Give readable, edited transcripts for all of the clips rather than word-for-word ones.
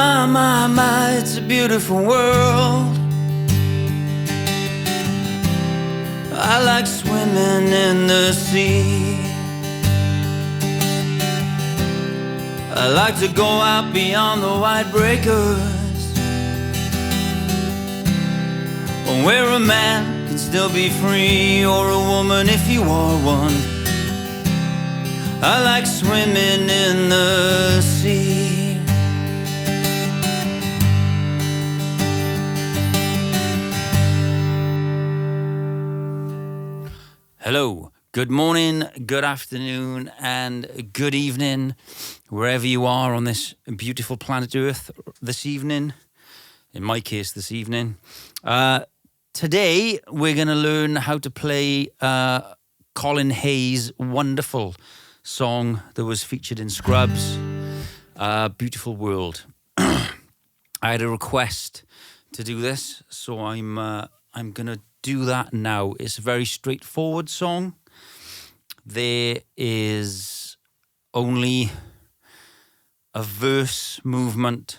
My, it's a beautiful world. I like swimming in the sea. I like to go out beyond the white breakers, where a man can still be free, or a woman if you are one. I like swimming in the sea. Hello, good morning, good afternoon, and good evening, wherever you are on this beautiful planet Earth this evening. In my case, this evening. Today, we're going to learn how to play Colin Hay's wonderful song that was featured in Scrubs, Beautiful World. I had a request to do this, so I'm going to do that now. It's a very straightforward song. There is only a verse movement,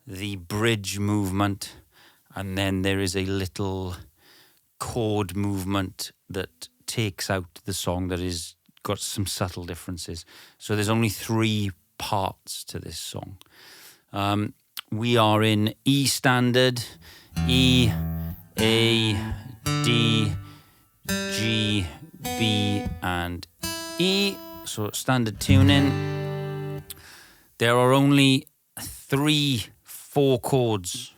the bridge movement, and then there is a little chord movement that takes out the song that is got some subtle differences. So there's only 3 parts to this song. We are in E standard, E, A, D, G, B, and E. So standard tuning. There are only 4 chords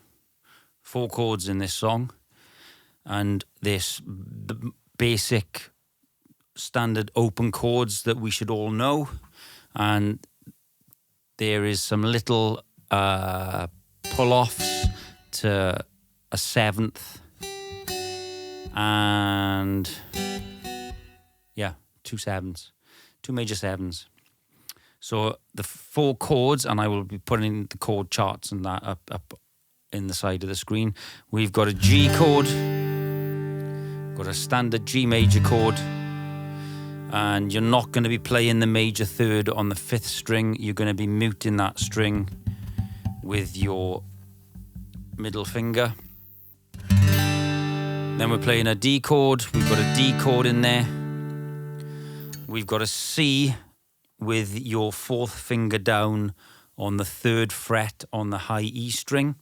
in this song, and the basic standard open chords that we should all know, and there is some little pull-offs to a 7th, and 2 7s, 2 major 7s. So the 4 chords, and I will be putting the chord charts and that up in the side of the screen. We've got a G chord, got a standard G major chord, and you're not going to be playing the major 3rd on the 5th string. You're going to be muting that string with your middle finger. Then we're playing a D chord. We've got a D chord in there. We've got a C with your 4th finger down on the 3rd fret on the high E string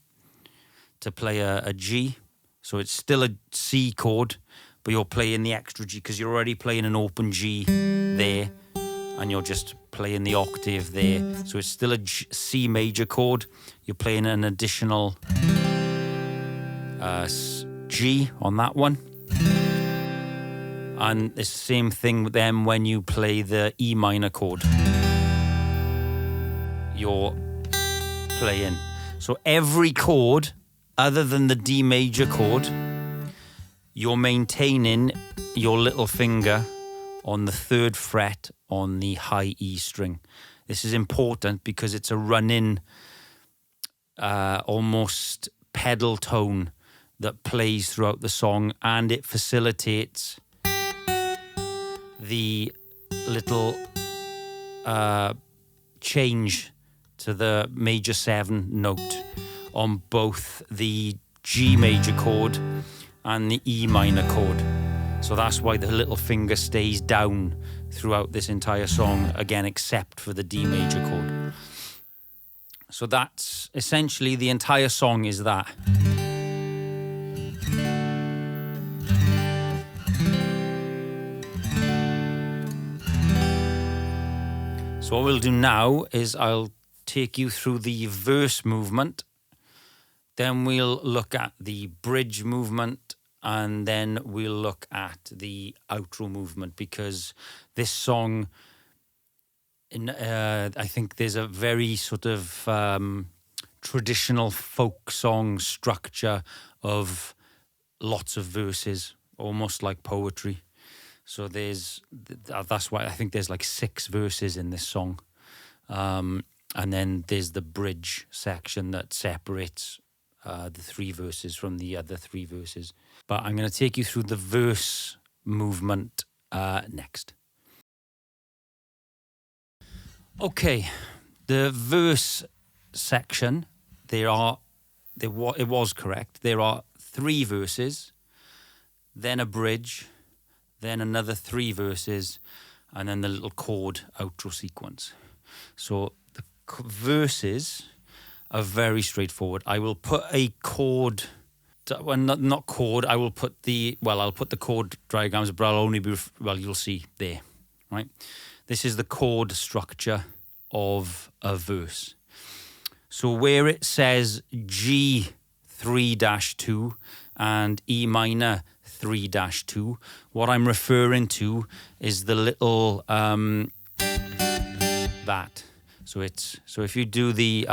to play a G. So it's still a C chord, but you're playing the extra G because you're already playing an open G there, and you're just playing the octave there. So it's still a C major chord. You're playing an additional G on that one. And it's the same thing with them when you play the E minor chord. You're playing. So every chord, other than the D major chord, you're maintaining your little finger on the 3rd fret on the high E string. This is important because it's a run-in, almost pedal tone that plays throughout the song, and it facilitates the little change to the major 7 note on both the G major chord and the E minor chord. So that's why the little finger stays down throughout this entire song, again, except for the D major chord. So that's essentially the entire song is that. So what we'll do now is I'll take you through the verse movement, then we'll look at the bridge movement, and then we'll look at the outro movement, because this song, I think there's a very sort of traditional folk song structure of lots of verses, almost like poetry. So that's why I think there's like 6 verses in this song. And then there's the bridge section that separates the 3 verses from the other 3 verses. But I'm going to take you through the verse movement next. Okay, the verse section, it was correct. There are 3 verses, then a bridge, then another 3 verses, and then the little chord outro sequence. So the verses are very straightforward. I will put a chord, well, not chord. I'll put the chord diagrams, but I'll only be, you'll see there, right? This is the chord structure of a verse. So where it says G 3-2 and E minor 3-2, what I'm referring to is the little that. So if you do the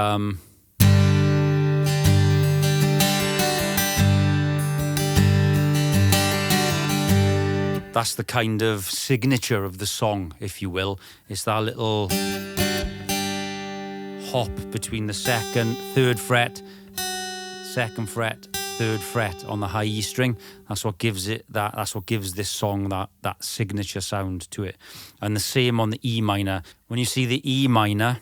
that's the kind of signature of the song, if you will. It's that little hop between the 2nd, 3rd fret, 2nd fret, 3rd fret on the high E string. That's what gives it that. That's what gives this song that signature sound to it. And the same on the E minor. When you see the E minor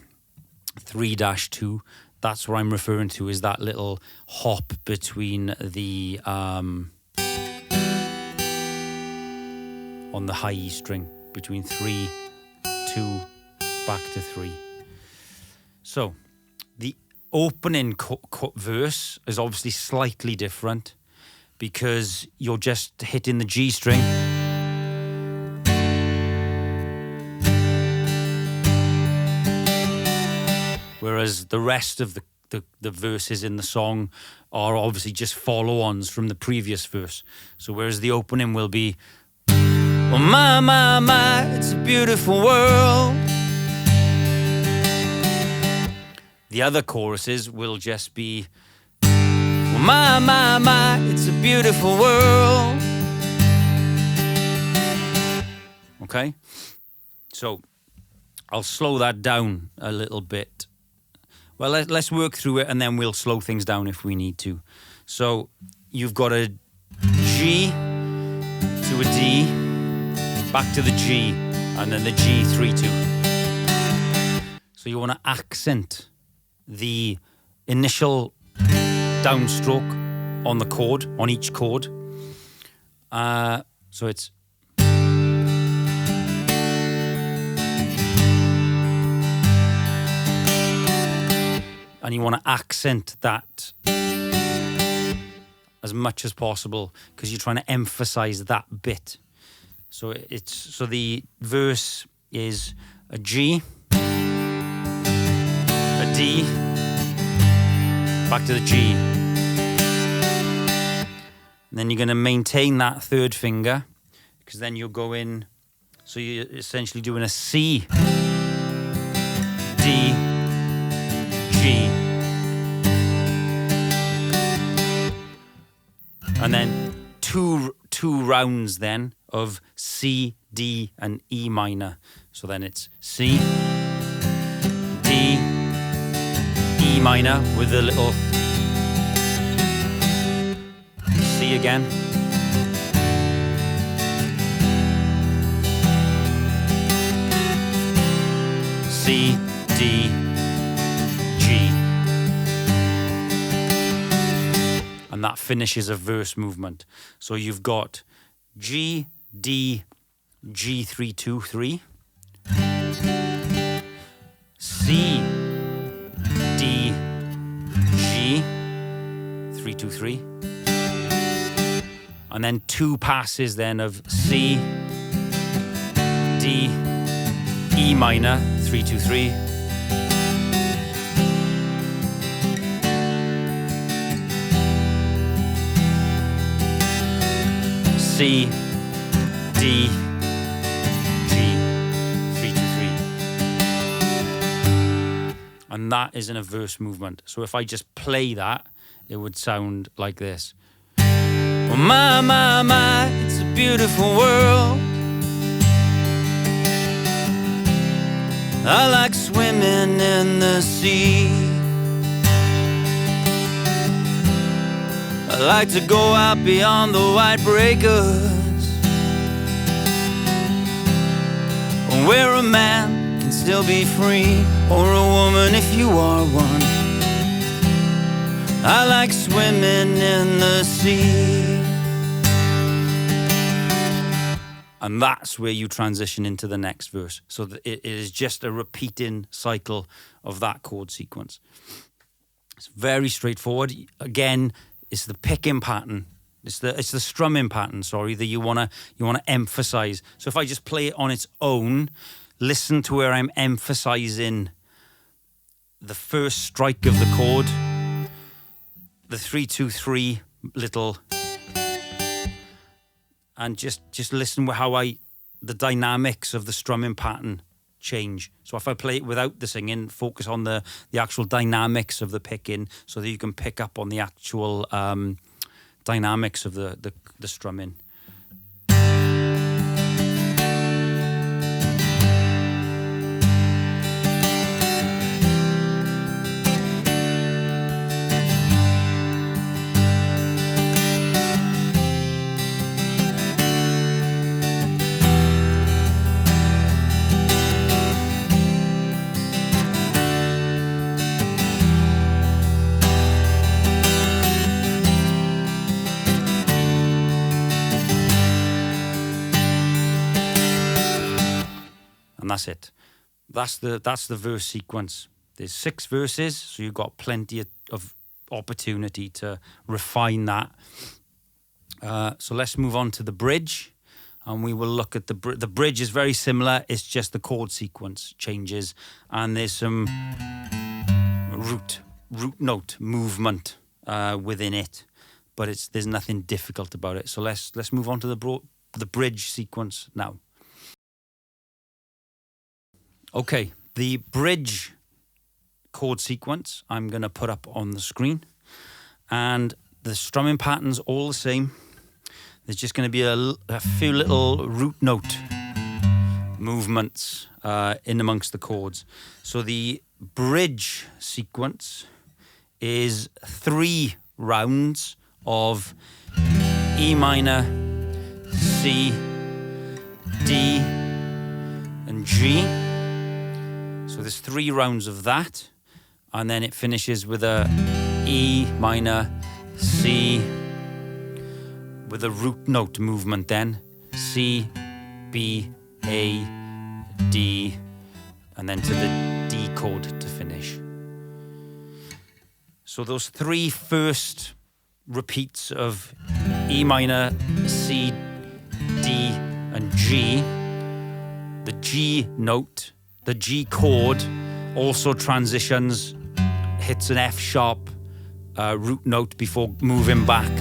3-2, that's what I'm referring to, is that little hop between the on the high E string, between 3, 2, back to 3. So the opening verse is obviously slightly different because you're just hitting the G string. Whereas the rest of the verses in the song are obviously just follow-ons from the previous verse. So whereas the opening will be, oh my, it's a beautiful world. The other choruses will just be, well, my, it's a beautiful world. Okay? So I'll slow that down a little bit. Well, let's work through it and then we'll slow things down if we need to. So you've got a G to a D, back to the G, and then the G 3-2. So you want to accent the initial downstroke on the chord, on each chord. So it's, and you want to accent that as much as possible because you're trying to emphasize that bit. So the verse is a G, a D, back to the G. And then you're going to maintain that 3rd finger because then you'll go in, so you're essentially doing a C, D, G, and then two rounds then of C, D, and E minor. So then it's C, D, E minor with a little C again, C, D, G, and that finishes a verse movement. So you've got G, D, G 3-2-3, C, D, G 3-2-3, and then 2 passes then of C, D, E minor 3-2-3, C, D, G 3-2-3, and that is in a verse movement. So if I just play that, it would sound like this. Oh my, it's a beautiful world. I like swimming in the sea. I like to go out beyond the white breakers, where a man can still be free, or a woman if you are one. I like swimming in the sea. And that's where you transition into the next verse. So it is just a repeating cycle of that chord sequence. It's very straightforward. Again, it's the picking pattern. It's the strumming pattern, that you wanna emphasize. So if I just play it on its own, listen to where I'm emphasizing the first strike of the chord, the 3-2-3 little, and just listen how the dynamics of the strumming pattern change. So if I play it without the singing, focus on the actual dynamics of the picking, so that you can pick up on the actual dynamics of the strumming. And that's it. That's the verse sequence. There's 6 verses, so you've got plenty of opportunity to refine that. So let's move on to the bridge, and we will look at the bridge is very similar. It's just the chord sequence changes, and there's some root note movement within it, but there's nothing difficult about it. So let's move on to the bridge sequence now. Okay, the bridge chord sequence I'm going to put up on the screen, and the strumming pattern's all the same. There's just going to be a few little root note movements in amongst the chords. So the bridge sequence is 3 rounds of E minor, C, D, and G. So there's 3 rounds of that, and then it finishes with a E minor, C, with a root note movement then, C, B, A, D, and then to the D chord to finish. So those 3 first repeats of E minor, C, D, and G, the G note, the G chord also transitions, hits an F sharp root note before moving back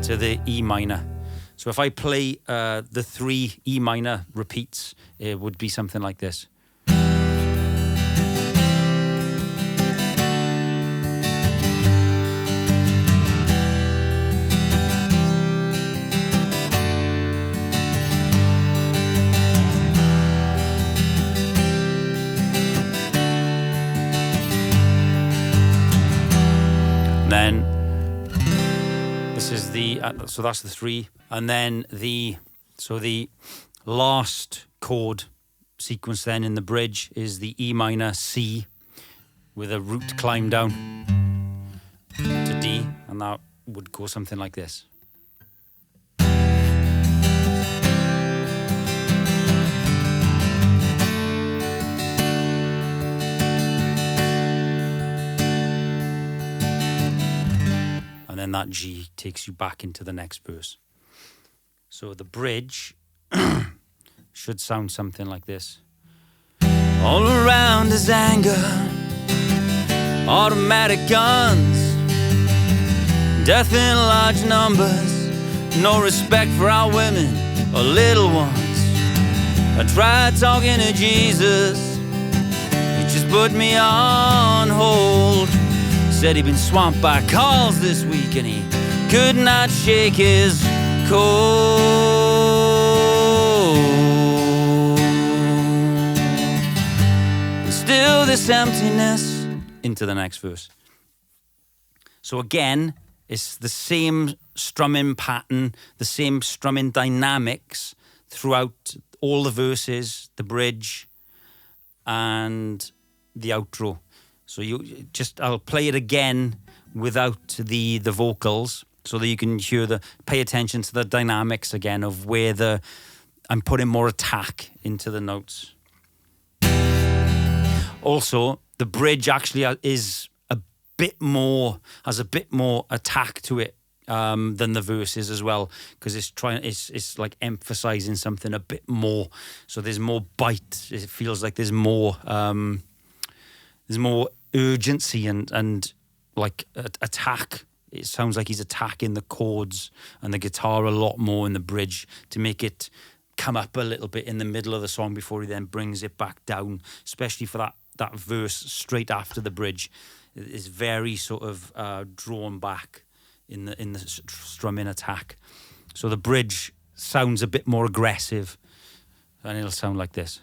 to the E minor. So if I play the 3 E minor repeats, it would be something like this. Then this is so that's the 3, and then the last chord sequence then in the bridge is the E minor C with a root climb down to D, and that would go something like this. And then that G takes you back into the next verse. So the bridge should sound something like this. All around is anger, automatic guns, death in large numbers, no respect for our women or little ones. I tried talking to Jesus, he just put me on hold. Said he'd been swamped by calls this week and he could not shake his cold. And still this emptiness into the next verse. So again, it's the same strumming pattern, the same strumming dynamics throughout all the verses, the bridge and the outro. So I'll play it again without the vocals, so that you can pay attention to the dynamics again of where I'm putting more attack into the notes. Also, the bridge actually has a bit more attack to it than the verses as well, because it's like emphasizing something a bit more. So there's more bite. It feels like there's more urgency and like attack. It sounds like he's attacking the chords and the guitar a lot more in the bridge to make it come up a little bit in the middle of the song before he then brings it back down, especially for that verse straight after the bridge. It is very sort of drawn back in the strumming attack. So the bridge sounds a bit more aggressive, and it'll sound like this.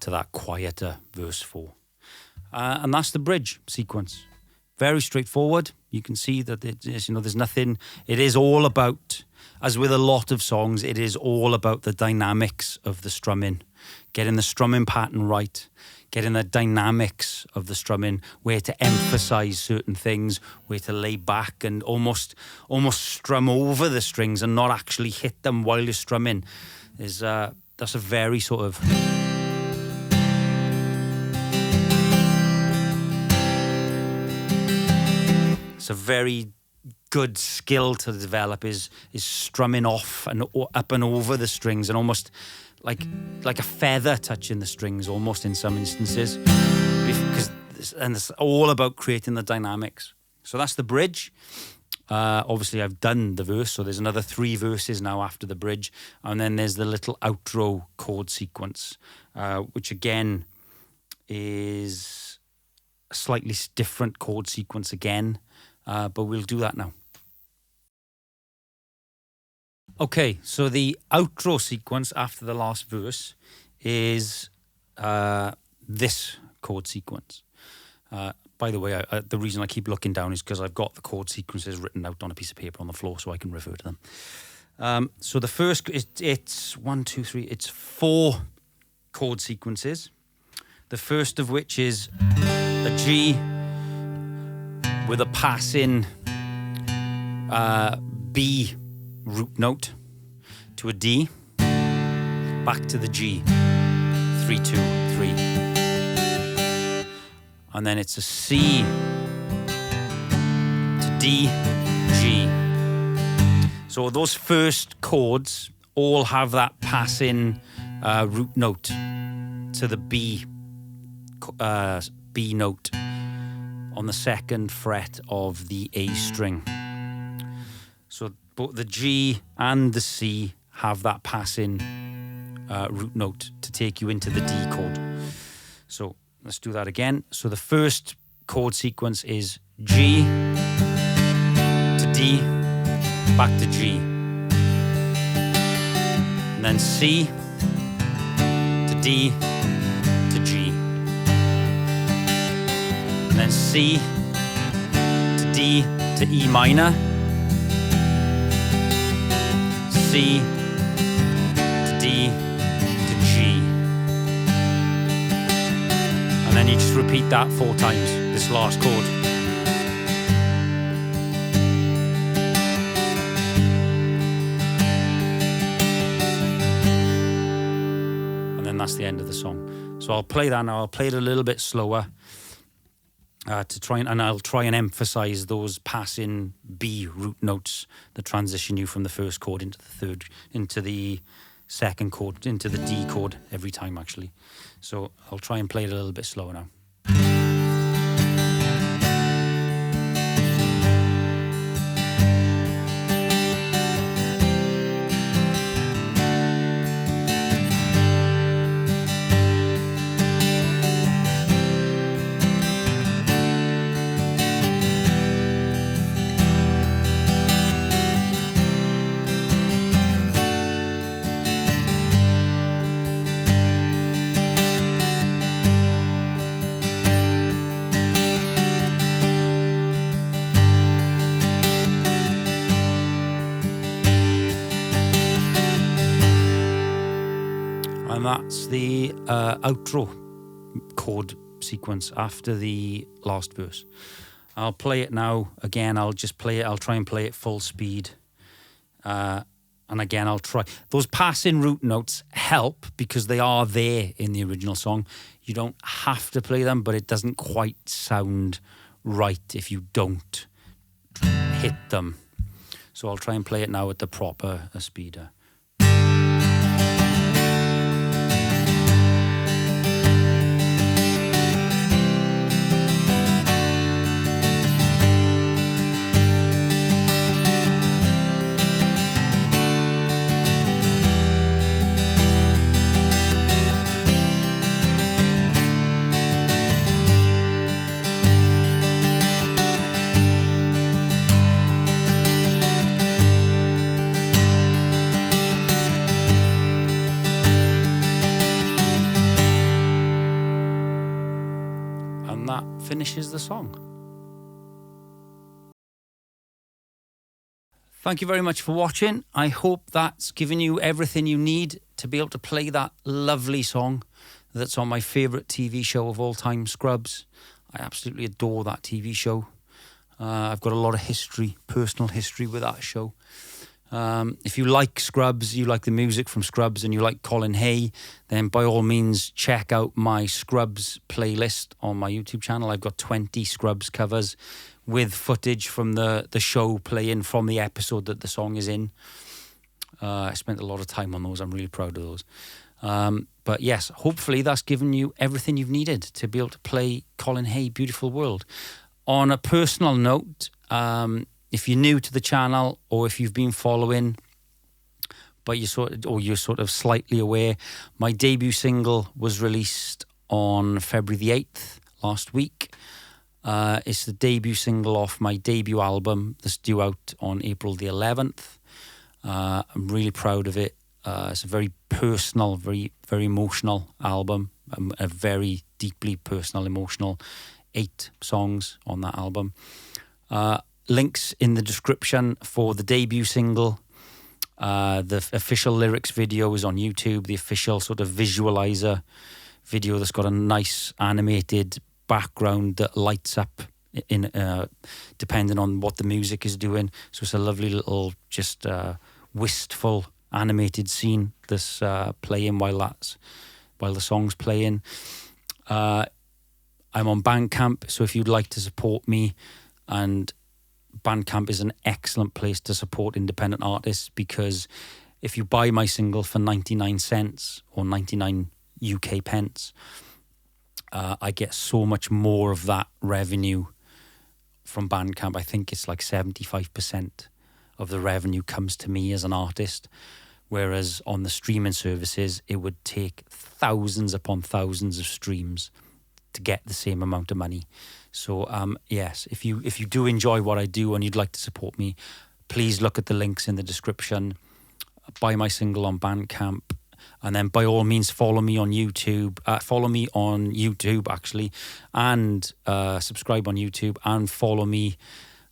To that quieter verse 4, and that's the bridge sequence. Very straightforward. You can see that there's nothing. It is all about, as with a lot of songs, it is all about the dynamics of the strumming, getting the strumming pattern right, getting the dynamics of the strumming, where to emphasize certain things, where to lay back and almost strum over the strings and not actually hit them while you're strumming. That's a very sort of a very good skill to develop is strumming off and up and over the strings, and almost like a feather touching the strings almost in some instances, because it's all about creating the dynamics. So that's the bridge. Obviously I've done the verse, so there's another 3 verses now after the bridge, and then there's the little outro chord sequence, which again is a slightly different chord sequence again. But we'll do that now. Okay, so the outro sequence after the last verse is this chord sequence. By the way, the reason I keep looking down is because I've got the chord sequences written out on a piece of paper on the floor so I can refer to them. So the first, it's 1, 2, 3, it's 4 chord sequences. The first of which is a G with a passing B root note to a D, back to the G, 3, 2, 3. And then it's a C to D, G. So those first chords all have that passing root note to the B note on the 2nd fret of the A string. So both the G and the C have that passing root note to take you into the D chord. So let's do that again. So the first chord sequence is G to D, back to G. And then C to D to G. Then C to D to E minor, C to D to G, and then you just repeat that 4 times, this last chord. And then that's the end of the song. So I'll play that now. I'll play it a little bit slower. I'll try and emphasize those passing B root notes that transition you from the first chord into the third, into the second chord, into the D chord every time actually. So I'll try and play it a little bit slower now. And that's the outro chord sequence after the last verse. I'll play it now. Again, I'll try and play it full speed. And again, I'll try. Those passing root notes help because they are there in the original song. You don't have to play them, but it doesn't quite sound right if you don't hit them. So I'll try and play it now at the proper speed. Finishes the song. Thank you very much for watching. I hope that's given you everything you need to be able to play that lovely song that's on my favourite TV show of all time, Scrubs. I absolutely adore that TV show. I've got a lot of history, personal history with that show. If you like Scrubs, you like the music from Scrubs, and you like Colin Hay, then by all means check out my Scrubs playlist on my YouTube channel. I've got 20 Scrubs covers with footage from the show playing from the episode that the song is in. I spent a lot of time on those. I'm really proud of those. But yes, hopefully that's given you everything you've needed to be able to play Colin Hay, Beautiful World. On a personal note, if you're new to the channel, or if you've been following, but you're sort of slightly aware, my debut single was released on February the 8th last week. It's the debut single off my debut album that's due out on April the 11th. I'm really proud of it. It's a very personal, very, very emotional album. A very deeply personal, emotional 8 songs on that album. Links in the description for the debut single. The official lyrics video is on YouTube. The official sort of visualizer video that's got a nice animated background that lights up in depending on what the music is doing. So it's a lovely little just wistful animated scene that's playing while the song's playing. I'm on Bandcamp, so if you'd like to support me, and Bandcamp is an excellent place to support independent artists, because if you buy my single for 99 cents or 99 UK pence, I get so much more of that revenue from Bandcamp. I think it's like 75% of the revenue comes to me as an artist, whereas on the streaming services, it would take thousands upon thousands of streams to get the same amount of money. So yes, if you do enjoy what I do and you'd like to support me, please look at the links in the description. Buy my single on Bandcamp, and then by all means follow me on YouTube. Actually, and subscribe on YouTube, and follow me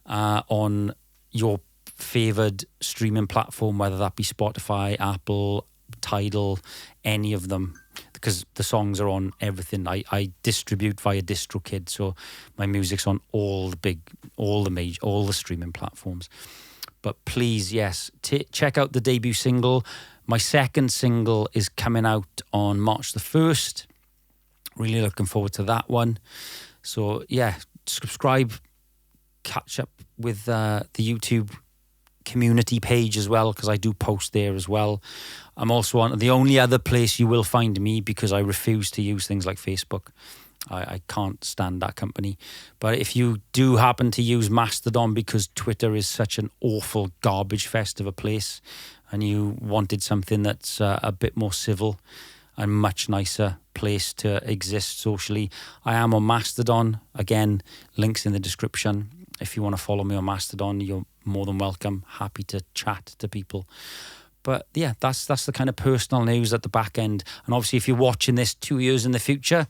on your favoured streaming platform, whether that be Spotify, Apple, Tidal, any of them, because the songs are on everything. I distribute via DistroKid, so my music's on all the streaming platforms. But please, yes, check out the debut single. My second single is coming out on March the 1st. Really looking forward to that one. So yeah, subscribe, catch up with the YouTube community page as well, because I do post there as well. I'm also on the only other place you will find me, because I refuse to use things like Facebook. I can't stand that company. But if you do happen to use Mastodon, because Twitter is such an awful garbage fest of a place, and you wanted something that's a bit more civil and much nicer place to exist socially, I am on Mastodon. Again, links in the description. If you want to follow me on Mastodon, you're more than welcome. Happy to chat to people. But yeah, that's the kind of personal news at the back end. And obviously, if you're watching this 2 years in the future,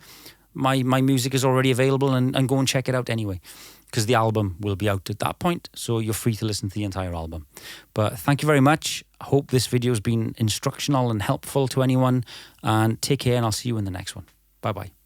my music is already available, and go and check it out anyway. because the album will be out at that point, so you're free to listen to the entire album. But thank you very much. I hope this video has been instructional and helpful to anyone, and take care, and I'll see you in the next one. Bye bye.